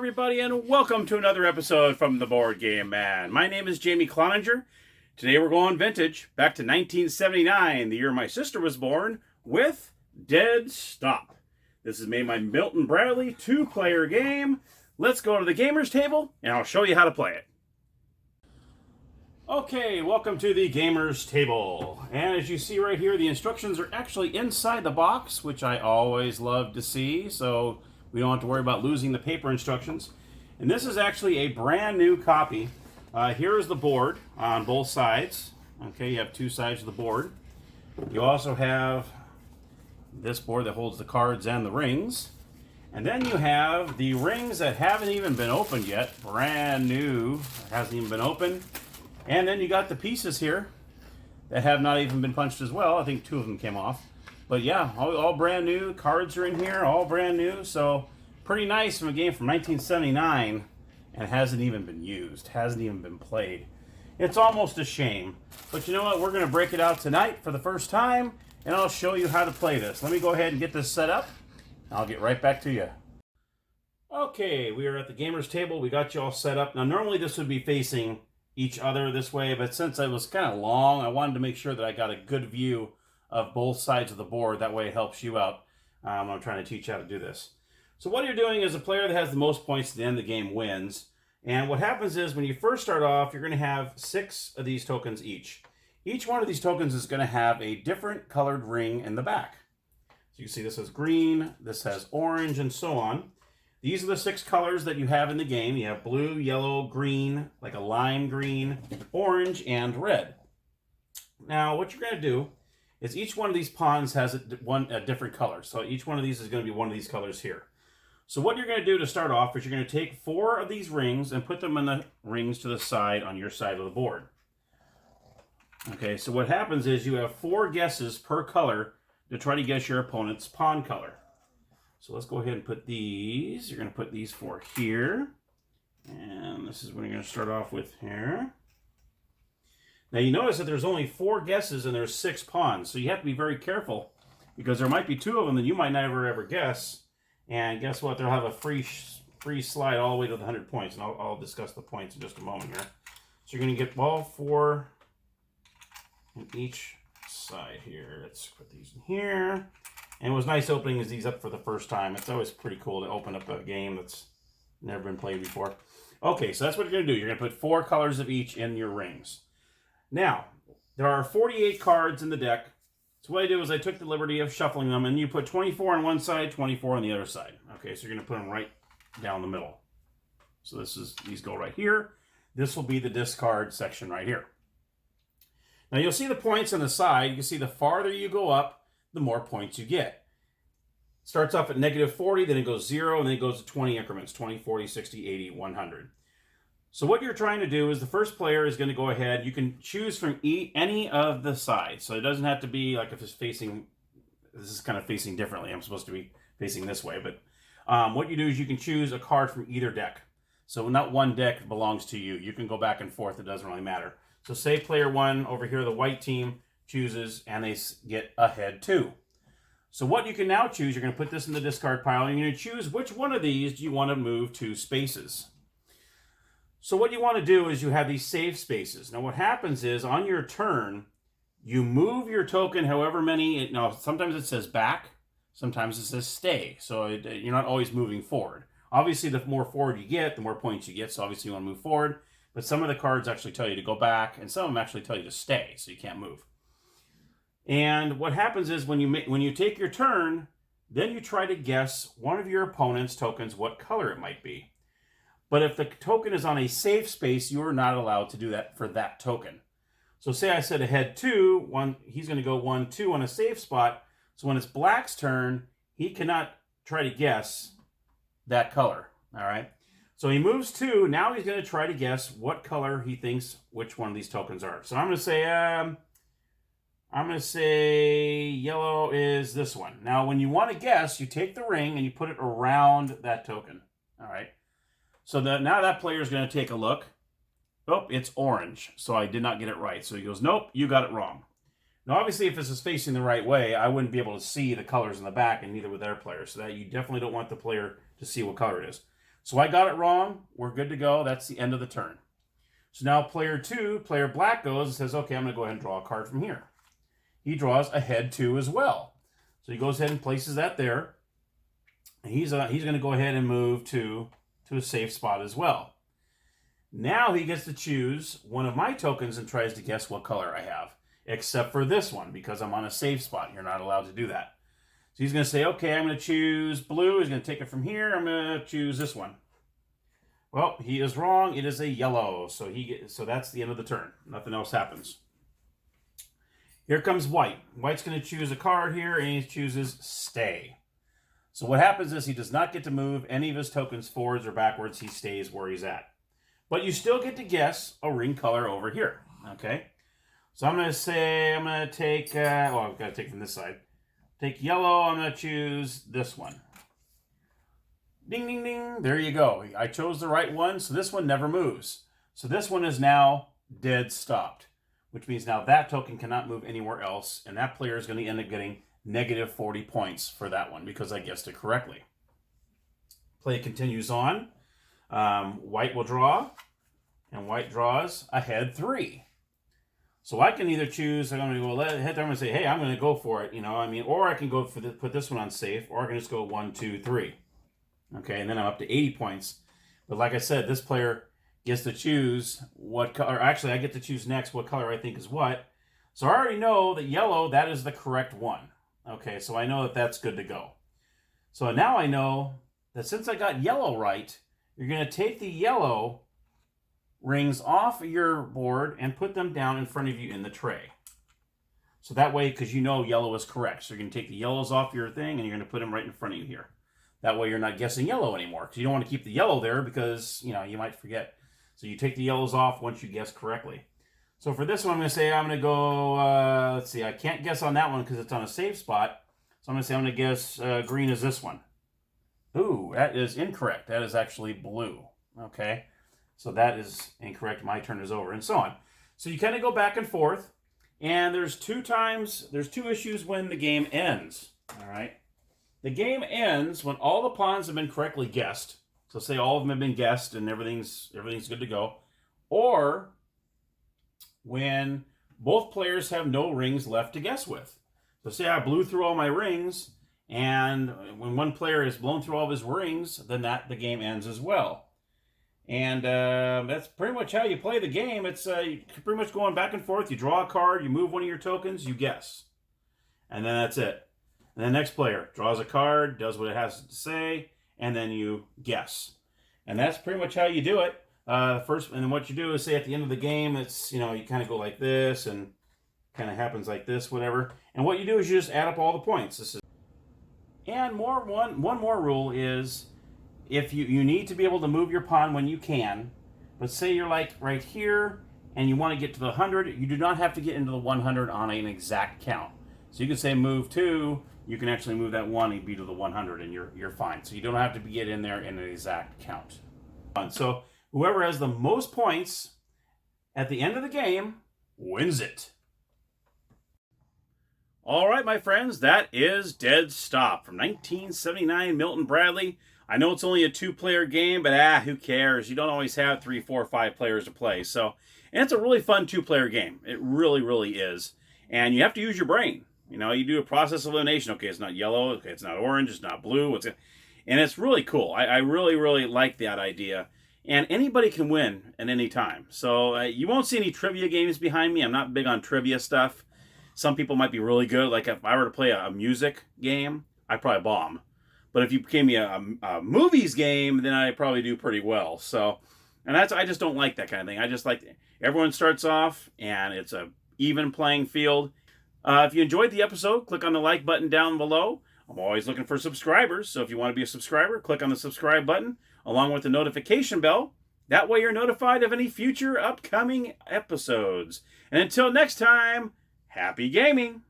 everybody, and welcome to another episode from the Board Game Man. My name is Jamie Cloninger. Today we're going vintage, back to 1979, the year my sister was born, with Dead Stop. This is made by Milton Bradley, two-player game. Let's go to the gamer's table, and I'll show you how to play it. Okay, welcome to the gamer's table. And as you see right here, the instructions are actually inside the box, which I always love to see, so we don't have to worry about losing the paper instructions. And this is actually a brand new copy. Here is the board on both sides. Okay, you have two sides of the board. You also have this board that holds the cards and the rings. And then you have the rings that haven't even been opened yet. Brand new, hasn't even been opened. And then you got the pieces here that have not even been punched as well. I think two of them came off. But yeah, all brand new. Cards are in here, all brand new. So pretty nice from a game from 1979, and hasn't even been used, hasn't even been played. It's almost a shame. But you know what? We're going to break it out tonight for the first time, and I'll show you how to play this. Let me go ahead and get this set up. I'll get right back to you. Okay, we are at the gamer's table. We got you all set up. Now, normally this would be facing each other this way, but since it was kind of long, I wanted to make sure that I got a good view of both sides of the board. That way it helps you out. I'm trying to teach you how to do this. So what you're doing is a player that has the most points at the end of the game wins. And what happens is when you first start off, you're going to have 6 of these tokens each. Each one of these tokens is going to have a different colored ring in the back. So you can see this has green, this has orange, and so on. These are the 6 colors that you have in the game. You have blue, yellow, green, like a lime green, orange, and red. Now what you're going to do is each one of these pawns has a different color. So each one of these is going to be one of these colors here. So what you're going to do to start off is you're going to take 4 of these rings and put them in the rings to the side on your side of the board. Okay, so what happens is you have 4 guesses per color to try to guess your opponent's pawn color. So let's go ahead and put these. You're going to put these 4 here. And this is what you're going to start off with here. Now you notice that there's only 4 guesses and there's 6 pawns, so you have to be very careful because there might be 2 of them that you might never ever guess. And guess what? They'll have a free slide all the way to the 100 points, and I'll discuss the points in just a moment here. So you're going to get all 4 on each side here. Let's put these in here. And what's nice opening is these up for the first time. It's always pretty cool to open up a game that's never been played before. Okay, so that's what you're going to do. You're going to put 4 colors of each in your rings. Now, there are 48 cards in the deck. So what I did was I took the liberty of shuffling them, and you put 24 on one side, 24 on the other side. Okay, so you're going to put them right down the middle. So these go right here. This will be the discard section right here. Now you'll see the points on the side. You can see the farther you go up, the more points you get. It starts off at -40, then it goes 0, and then it goes to 20 increments, 20, 40, 60, 80, 100. So what you're trying to do is the first player is going to go ahead. You can choose from any of the sides. So it doesn't have to be like if it's facing, this is kind of facing differently. I'm supposed to be facing this way. But what you do is you can choose a card from either deck. So not one deck belongs to you. You can go back and forth. It doesn't really matter. So say player 1 over here, the white team chooses, and they get a head 2. So what you can now choose, you're going to put this in the discard pile, and you're going to choose which one of these do you want to move to spaces. So what you want to do is you have these save spaces. Now what happens is on your turn, you move your token however many, now sometimes it says back, sometimes it says stay. So you're not always moving forward. Obviously the more forward you get, the more points you get. So obviously you want to move forward. But some of the cards actually tell you to go back, and some of them actually tell you to stay, so you can't move. And what happens is when you take your turn, then you try to guess one of your opponent's tokens, what color it might be. But if the token is on a safe space, you are not allowed to do that for that token. So say I said a head 2, he's going to go 1, 2 on a safe spot. So when it's black's turn, he cannot try to guess that color. All right. So he moves 2. Now he's going to try to guess what color he thinks which one of these tokens are. So I'm going to say yellow is this one. Now when you want to guess, you take the ring and you put it around that token. All right. So now that player is going to take a look. Oh, it's orange. So I did not get it right. So he goes, nope, you got it wrong. Now, obviously, if this is facing the right way, I wouldn't be able to see the colors in the back, and neither would their player. So that you definitely don't want the player to see what color it is. So I got it wrong. We're good to go. That's the end of the turn. So now player 2, player black, goes and says, okay, I'm going to go ahead and draw a card from here. He draws a head 2 as well. So he goes ahead and places that there. And he's going to go ahead and move to a safe spot as well. Now he gets to choose one of my tokens and tries to guess what color I have, except for this one, because I'm on a safe spot. You're not allowed to do that. So he's going to say, okay, I'm going to choose blue. He's going to take it from here. I'm going to choose this one. Well, he is wrong. It is a yellow. So that's the end of the turn. Nothing else happens. Here comes white. White's going to choose a card here, and he chooses stay. So what happens is he does not get to move any of his tokens forwards or backwards. He stays where he's at. But you still get to guess a ring color over here. Okay? So I'm going to say, I'm going to take, I've got to take from this side. Take yellow. I'm going to choose this one. Ding, ding, ding. There you go. I chose the right one, so this one never moves. So this one is now dead stopped, which means now that token cannot move anywhere else, and that player is going to end up getting negative 40 points for that one because I guessed it correctly. Play continues on. White will draw, and white draws a head 3. So I can either choose, I'm going to go ahead, I'm going to say, hey, I'm going to go for it, or I can go for put this one on safe, or I can just go 1, 2, 3. Okay, and then I'm up to 80 points. But like I said, this player gets to choose what color. Actually, I get to choose next what color I think is what. So I already know that yellow, that is the correct one. Okay, so I know that that's good to go. So now I know that since I got yellow right, you're going to take the yellow rings off your board and put them down in front of you in the tray. So that way, because you know yellow is correct. So you're going to take the yellows off your thing and you're going to put them right in front of you here. That way you're not guessing yellow anymore, because you don't want to keep the yellow there because, you might forget. So you take the yellows off once you guess correctly. So for this one, I'm going to say I'm going to go, let's see, I can't guess on that one because it's on a safe spot. So I'm going to say I'm going to guess green is this one. Ooh, that is incorrect. That is actually blue. Okay, so that is incorrect. My turn is over, and so on. So you kind of go back and forth, and there's two issues when the game ends. All right. The game ends when all the pawns have been correctly guessed. So say all of them have been guessed and everything's good to go. Or when both players have no rings left to guess with. So say I blew through all my rings, and when one player has blown through all of his rings, then the game ends as well. And that's pretty much how you play the game. It's you're pretty much going back and forth. You draw a card, you move one of your tokens, you guess. And then that's it. And the next player draws a card, does what it has to say, and then you guess. And that's pretty much how you do it. And then what you do is say at the end of the game, it's, you kind of go like this, and kind of happens like this, whatever. And what you do is you just add up all the points. And one more rule is, if you need to be able to move your pawn when you can, but say you're like right here, and you want to get to the 100, you do not have to get into the 100 on an exact count. So you can say move 2, you can actually move that 1 and be to the 100, and you're fine. So you don't have to get in there in an exact count. So whoever has the most points at the end of the game wins it. All right, my friends, that is Dead Stop from 1979, Milton Bradley. I know it's only a 2-player game, but who cares? You don't always have 3, 4, 5 players to play. And it's a really fun 2-player game. It really, really is. And you have to use your brain. You do a process of elimination. Okay, it's not yellow. Okay, it's not orange. It's not blue. And it's really cool. I really, really like that idea. And anybody can win at any time. So you won't see any trivia games behind me. I'm not big on trivia stuff. Some people might be really good. Like if I were to play a music game, I'd probably bomb. But if you gave me a movies game, then I'd probably do pretty well. And I just don't like that kind of thing. I just like everyone starts off, and it's a even playing field. If you enjoyed the episode, click on the like button down below. I'm always looking for subscribers, so if you want to be a subscriber, click on the subscribe button along with the notification bell. That way you're notified of any future upcoming episodes. And until next time, happy gaming!